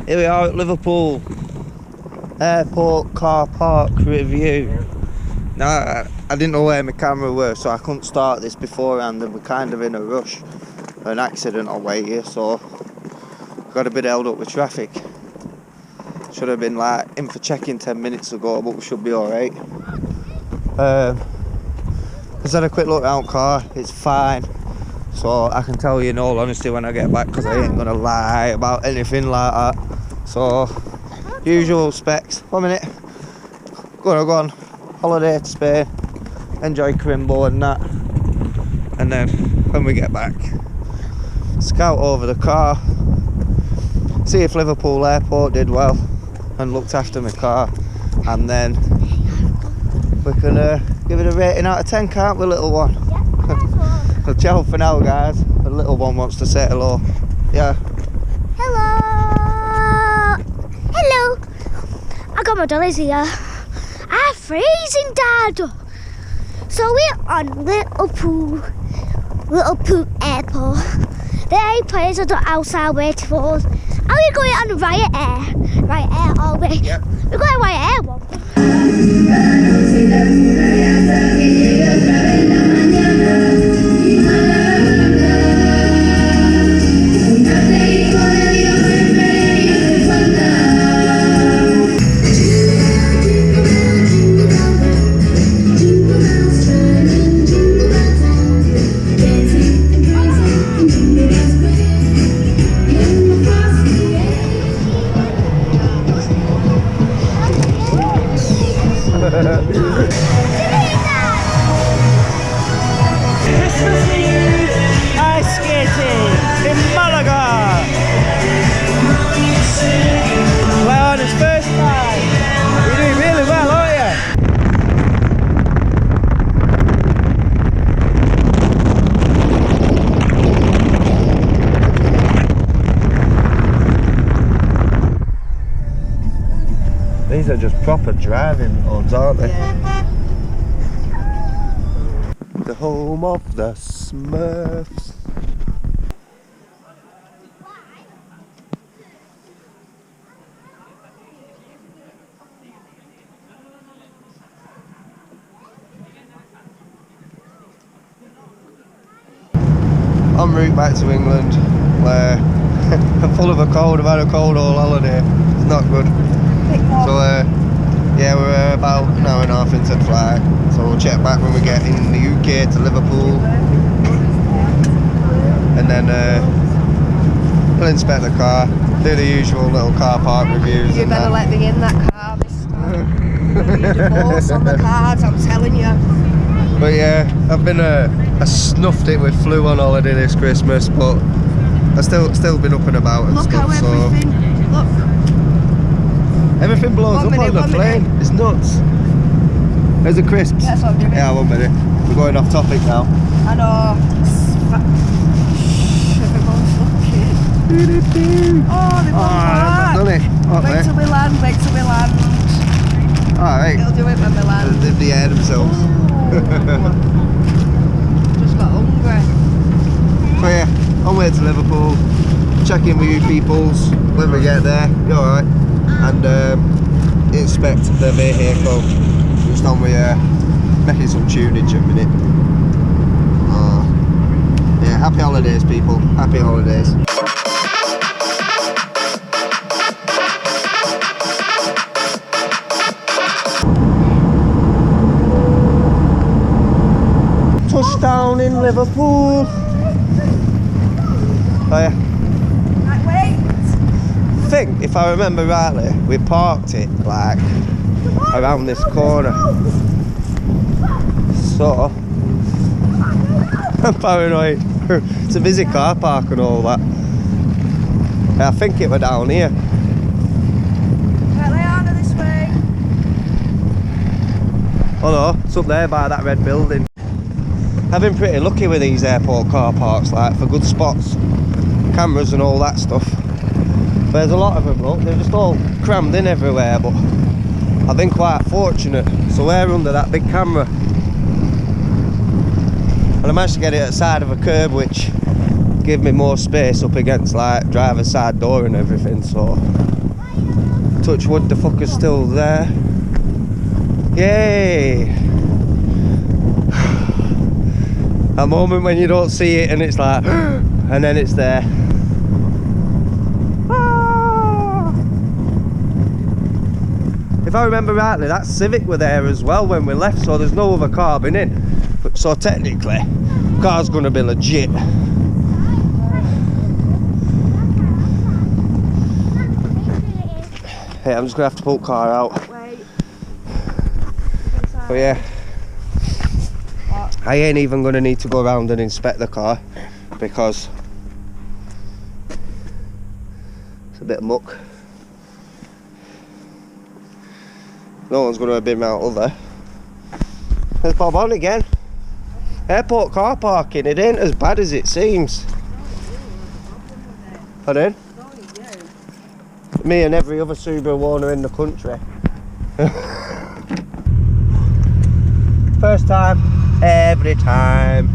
Here we are at Liverpool Airport car park review. Now, I didn't know where my camera was, so I couldn't start this beforehand, and we're kind of in a rush. An accident on way here, so got a bit held up with traffic. Should have been like in for check-in 10 minutes ago, but we should be alright. Just had a quick look around car, it's fine. So I can tell you in all honesty when I get back, because I ain't gonna lie about anything like that. So, usual specs. 1 minute. Go on. Holiday to Spain. Enjoy Crimbo and that. And then, when we get back, scout over the car. See if Liverpool Airport did well and looked after my car. And then, we can give it a rating out of 10, can't we, little one? So ciao for now, guys. The little one wants to say hello. Yeah. Hello. Hello. I got my dollies here. I'm freezing, Dad. So we're on Liverpool Airport. The airplanes are outside waiting for us. Are we going on Riot Air? Riot Air, are we? Yep. We're going on Riot Air one. Christmas Eve ice skating in Malaga. Well, on his first time. You're doing really well, aren't you? These are just proper driving modes, aren't they? Yeah. The home of the Smurfs. En route back to England, where I'm full of a cold. I've had a cold all holiday. It's not good. So yeah, we're about an hour and a half into the flight. So we'll check back when we get in the UK to Liverpool, and then we'll inspect the car, do the usual little car park reviews. You better let me in that car this time. There'll be a divorce on the cards, I'm telling you. But yeah, I've been I snuffed it with flu on holiday this Christmas, but I've still been up and about and Look stuff. how everything, look. Everything blows up on the plane. It's nuts. There's the crisps. That's what I'm doing. Yeah, 1 minute. We're going off topic now. I know. Everyone's looking. Oh, they've gone back. Done it. Wait till we land, Alright. They'll do it when we land. They've the air themselves. Just got hungry. So yeah, on way to Liverpool. Check in with you peoples when we get there. You alright? And inspect the vehicle. Just on with making some tunage a minute. Yeah, happy holidays people, happy holidays. Touchdown in Liverpool. Oh yeah. Right, wait. I think, if I remember rightly, we parked it like around this corner. So, I'm paranoid. It's a busy car park and all that. Yeah, I think it were down here. Right, Leanna, this way. Oh no, it's up there by that red building. I've been pretty lucky with these airport car parks, like for good spots, cameras and all that stuff. There's a lot of them, look, they're just all crammed in everywhere, but I've been quite fortunate. So we're under that big camera. And I managed to get it at the side of a curb, which gave me more space up against like driver's side door and everything, so Touch wood, the fucker's still there. Yay! A moment when you don't see it and it's like, and then it's there. If I remember rightly, that Civic were there as well when we left, so there's no other car been in. But so technically, car's gonna be legit. Hey, I'm just gonna have to pull the car out. Wait. But yeah, I ain't even gonna need to go around and inspect the car because it's a bit of muck. No one's going to have been out of there. There's Bob on again. Airport car parking, it ain't as bad as it seems. Pardon? Me and every other Subaru owner in the country. First time, every time.